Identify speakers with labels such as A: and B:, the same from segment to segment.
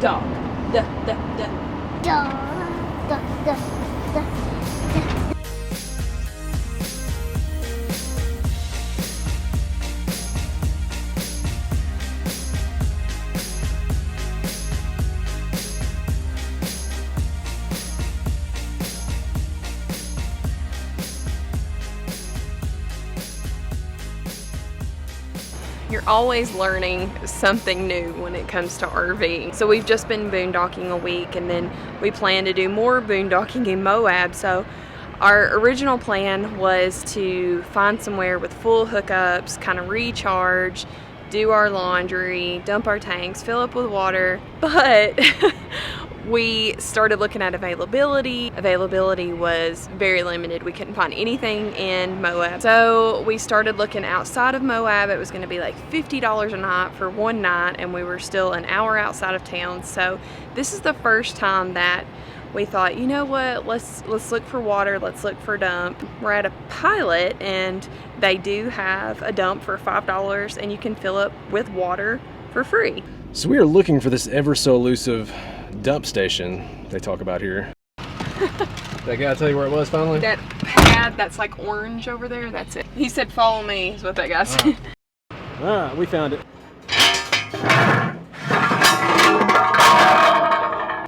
A: Dog. Duh, duh, duh.
B: Duh, duh, duh, duh.
A: You're always learning something new when it comes to RVing. So we've just been boondocking a week, and then we plan to do more boondocking in Moab. So our original plan was to find somewhere with full hookups, kind of recharge, do our laundry, dump our tanks, fill up with water, but we started looking at availability. Availability was very limited. We couldn't find anything in Moab. So we started looking outside of Moab. It was gonna be like $50 a night for one night, and we were still an hour outside of town. So this is the first time that we thought, you know what, let's look for water, let's look for dump. We're at a Pilot, and they do have a dump for $5, and you can fill up with water for free.
C: So we are looking for this ever so elusive dump station they talk about here. That guy tell you where it was finally?
A: That pad that's like orange over there, that's it. He said, follow me, is what that guy said.
C: All right, we found it.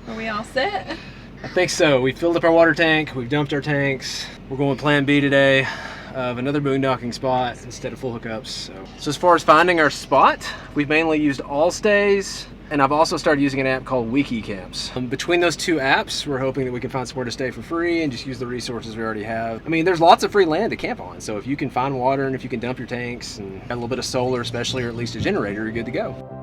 A: Are we all set?
C: I think so. We filled up our water tank, we've dumped our tanks. We're going plan B today of another boondocking spot instead of full hookups. So as far as finding our spot, we've mainly used All Stays, and I've also started using an app called Wiki Camps. Between those two apps, we're hoping that we can find somewhere to stay for free and just use the resources we already have. I mean, there's lots of free land to camp on, so if you can find water and if you can dump your tanks and have a little bit of solar especially, or at least a generator, you're good to go.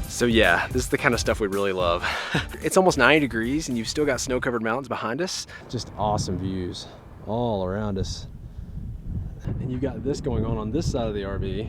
C: So yeah, this is the kind of stuff we really love. It's almost 90 degrees and you've still got snow-covered mountains behind us. Just awesome views all around us. And you've got this going on this side of the RV.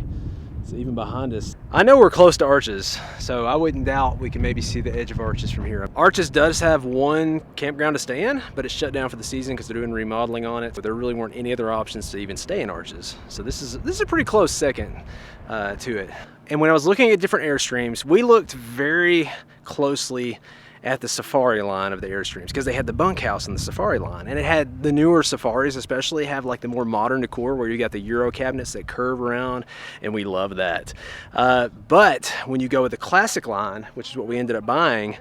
C: So even behind us. I know we're close to Arches, so I wouldn't doubt we can maybe see the edge of Arches from here. Arches does have one campground to stay in, but it's shut down for the season because they're doing remodeling on it. But there really weren't any other options to even stay in Arches. So this is a pretty close second to it. And when I was looking at different Airstreams, we looked very closely at the Safari line of the Airstreams because they had the bunkhouse in the Safari line, and it had the newer Safaris especially have like the more modern decor where you got the Euro cabinets that curve around, and we love that. But when you go with the classic line, which is what we ended up buying,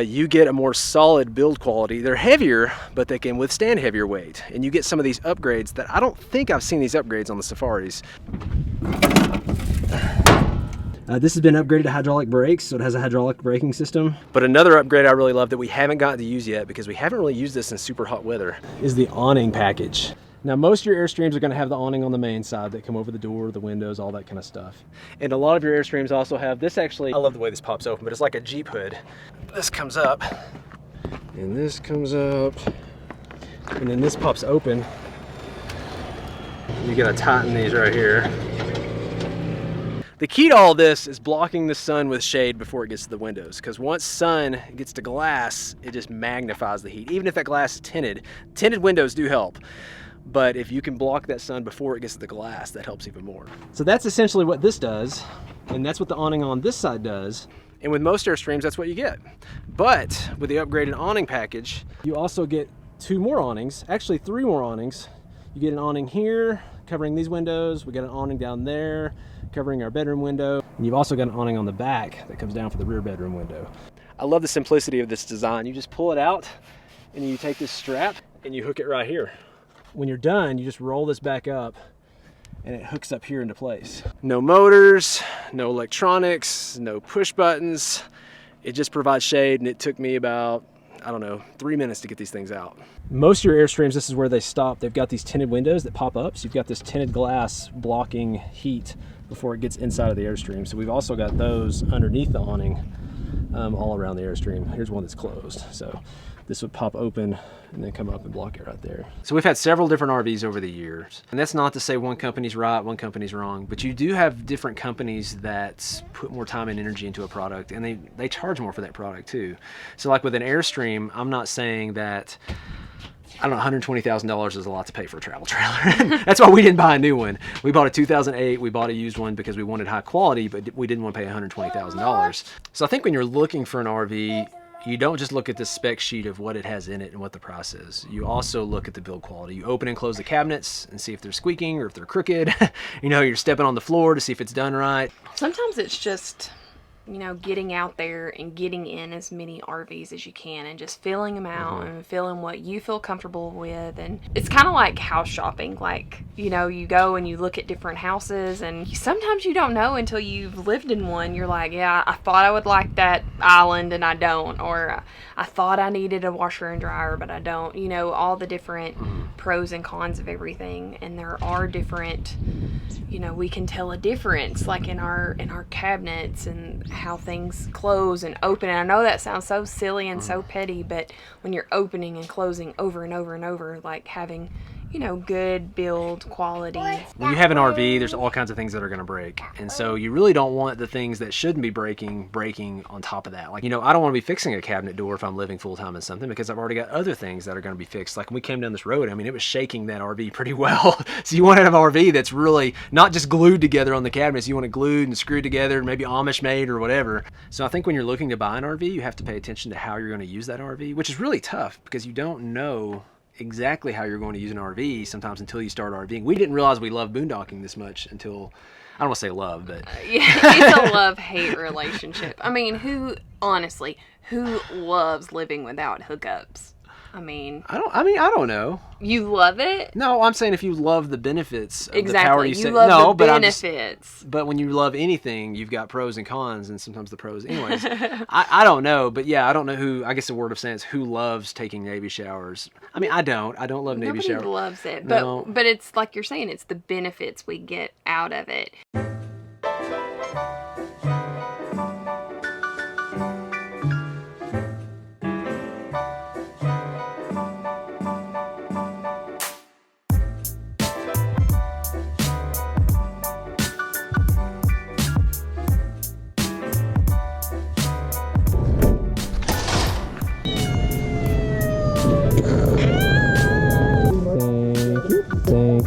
C: you get a more solid build quality. They're heavier, but they can withstand heavier weight, and you get some of these upgrades that I don't think I've seen these upgrades on the Safaris. This has been upgraded to hydraulic brakes, so it has a hydraulic braking system. But another upgrade I really love that we haven't gotten to use yet because we haven't really used this in super hot weather is the awning package. Now most of your Airstreams are going to have the awning on the main side that come over the door, the windows, all that kind of stuff. And a lot of your Airstreams also have this. Actually, I love the way this pops open, but it's like a Jeep hood. This comes up, and this comes up, and then this pops open. You gotta tighten these right here. The key to all this is blocking the sun with shade before it gets to the windows, because once sun gets to glass, it just magnifies the heat. Even if that glass is tinted, tinted windows do help. But if you can block that sun before it gets to the glass, that helps even more. So that's essentially what this does, and that's what the awning on this side does. And with most Airstreams, that's what you get. But with the upgraded awning package, you also get 2 more awnings, actually 3 more awnings. You get an awning here, covering these windows. We got an awning down there, covering our bedroom window. And you've also got an awning on the back that comes down for the rear bedroom window. I love the simplicity of this design. You just pull it out, and you take this strap, and you hook it right here. When you're done, you just roll this back up, and it hooks up here into place. No motors, no electronics, no push buttons. It just provides shade, and it took me about, I don't know, 3 minutes to get these things out. Most of your Airstreams, this is where they stop. They've got these tinted windows that pop up. So you've got this tinted glass blocking heat before it gets inside of the Airstream. So we've also got those underneath the awning all around the Airstream. Here's one that's closed. So this would pop open and then come up and block it right there. So we've had several different RVs over the years. And that's not to say one company's right, one company's wrong, but you do have different companies that put more time and energy into a product, and they charge more for that product too. So like with an Airstream, I'm not saying that, I don't know, $120,000 is a lot to pay for a travel trailer. That's why we didn't buy a new one. We bought a 2008, we bought a used one because we wanted high quality, but we didn't want to pay $120,000. So I think when you're looking for an RV, you don't just look at the spec sheet of what it has in it and what the price is. You also look at the build quality. You open and close the cabinets and see if they're squeaking or if they're crooked. You know, you're stepping on the floor to see if it's done right.
A: Sometimes it's just, you know, getting out there and getting in as many RVs as you can and just filling them out and feeling what you feel comfortable with. And it's kind of like house shopping. Like, you know, you go and you look at different houses, and sometimes you don't know until you've lived in one. You're like, yeah, I thought I would like that island and I don't, or I thought I needed a washer and dryer but I don't. You know, all the different pros and cons of everything. And there are different, you know, we can tell a difference like in our cabinets and how things close and open. And I know that sounds so silly and so petty, but when you're opening and closing over and over and over, like having, you know, good build quality.
C: When you have an RV, there's all kinds of things that are going to break. And so you really don't want the things that shouldn't be breaking on top of that. Like, you know, I don't want to be fixing a cabinet door if I'm living full time in something, because I've already got other things that are going to be fixed. Like when we came down this road, I mean, it was shaking that RV pretty well. So you want to have an RV that's really not just glued together on the cabinets. You want it glued and screwed together, maybe Amish made or whatever. So I think when you're looking to buy an RV, you have to pay attention to how you're going to use that RV, which is really tough because you don't know exactly how you're going to use an RV sometimes until you start RVing. We didn't realize we loved boondocking this much until, I don't want to say love, but
A: yeah, it's a love-hate relationship. I mean, who loves living without hookups? I mean, I
C: don't know.
A: You love it?
C: No, I'm saying if you love the benefits of
A: exactly.
C: the power
A: you love the benefits.
C: But when you love anything, you've got pros and cons, and sometimes the pros. Anyways, I don't know, but yeah, I don't know who. I guess the word of saying is who loves taking Navy showers. I mean, I don't love Navy showers.
A: Nobody loves it, but it's like you're saying, it's the benefits we get out of it.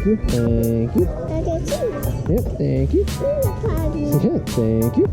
C: Thank you. Yep, thank you. Yeah, thank you.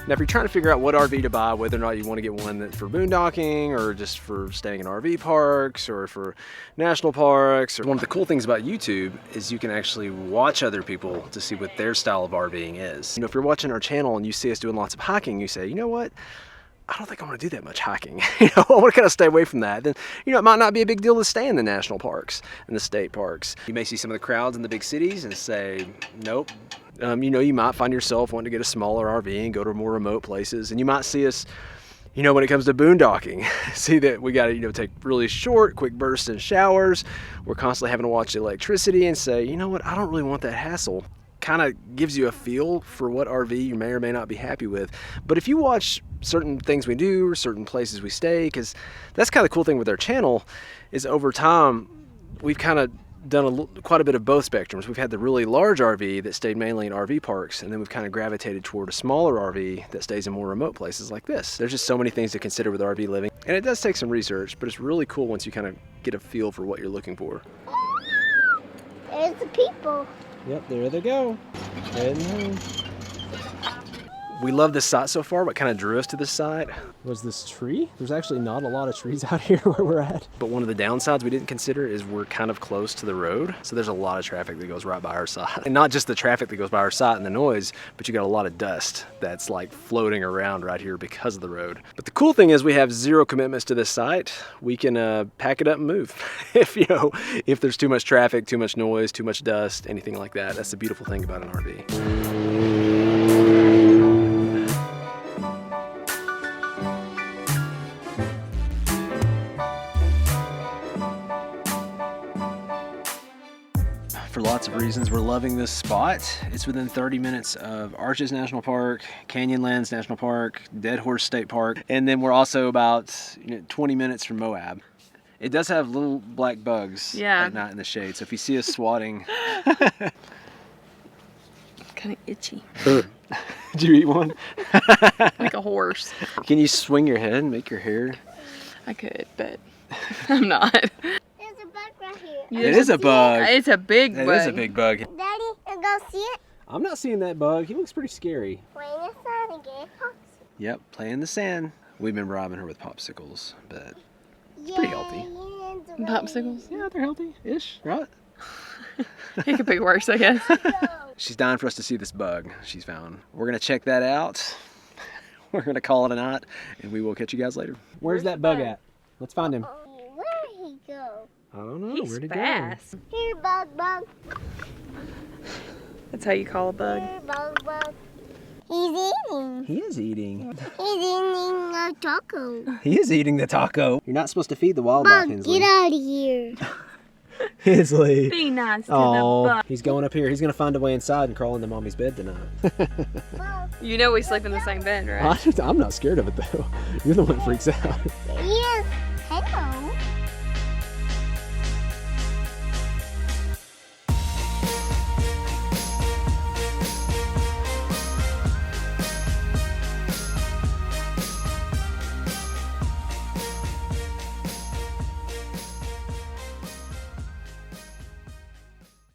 C: Now, if you're trying to figure out what RV to buy, whether or not you want to get one that's for boondocking or just for staying in RV parks or for national parks, or one of the cool things about YouTube is you can actually watch other people to see what their style of RVing is. You know, if you're watching our channel and you see us doing lots of hiking, you say, you know what? I don't think I want to do that much hiking. You know, I want to kind of stay away from that. Then, you know, it might not be a big deal to stay in the national parks and the state parks. You may see some of the crowds in the big cities and say, nope. You know, you might find yourself wanting to get a smaller RV and go to more remote places. And you might see us, you know, when it comes to boondocking, see that we got to, you know, take really short, quick bursts and showers. We're constantly having to watch the electricity and say, you know what, I don't really want that hassle. Kind of gives you a feel for what RV you may or may not be happy with. But if you watch certain things we do or certain places we stay, because that's kind of the cool thing with our channel is over time, we've kind of done quite a bit of both spectrums. We've had the really large RV that stayed mainly in RV parks, and then we've kind of gravitated toward a smaller RV that stays in more remote places like this. There's just so many things to consider with RV living, and it does take some research, but it's really cool once you kind of get a feel for what you're looking for.
B: There's the people.
C: Yep, there they go. Heading home. We love this site so far. What kind of drew us to this site was this tree. There's actually not a lot of trees out here where we're at. But one of the downsides we didn't consider is we're kind of close to the road. So there's a lot of traffic that goes right by our site. And not just the traffic that goes by our site and the noise, but you got a lot of dust that's like floating around right here because of the road. But the cool thing is we have zero commitments to this site. We can pack it up and move if there's too much traffic, too much noise, too much dust, anything like that. That's the beautiful thing about an RV. For lots of reasons, we're loving this spot. It's within 30 minutes of Arches National Park, Canyonlands National Park, Dead Horse State Park, and then we're also about 20 minutes from Moab. It does have little black bugs at night in the shade, so if you see us swatting...
A: Kind of itchy.
C: Did you eat one?
A: Like a horse.
C: Can you swing your head and make your hair?
A: I could, but I'm not.
B: There's a bug right here.
C: It is a bug.
A: It's a big bug.
C: It is a big bug.
B: Daddy, go see it.
C: I'm not seeing that bug. He looks pretty scary.
B: Play in the sun again.
C: Yep, play in the sand. We've been robbing her with popsicles, but it's pretty healthy.
A: Popsicles?
C: Yeah, they're healthy-ish, right?
A: It could be worse, I guess.
C: She's dying for us to see this bug she's found. We're gonna check that out. We're gonna call it a night, and we will catch you guys later. Where's that bug at? Let's find him.
B: Where'd he go?
C: I don't know.
A: He's
C: Where'd he
A: fast.
B: Here, bug.
A: That's how you call a bug.
B: Here, bug. He's eating.
C: go? He is eating.
B: He's eating a taco.
C: He is eating the taco. You're not supposed to feed the wildlife,
B: Bug,
C: Hensley.
B: get out of here.
C: Hensley.
A: Be nice to
C: Oh,
A: the bug.
C: he's going up here. He's gonna find a way inside and crawl into mommy's bed tonight.
A: You know we sleep in the same bed, right?
C: I'm not scared of it though. You're the one that freaks out.
B: Yeah.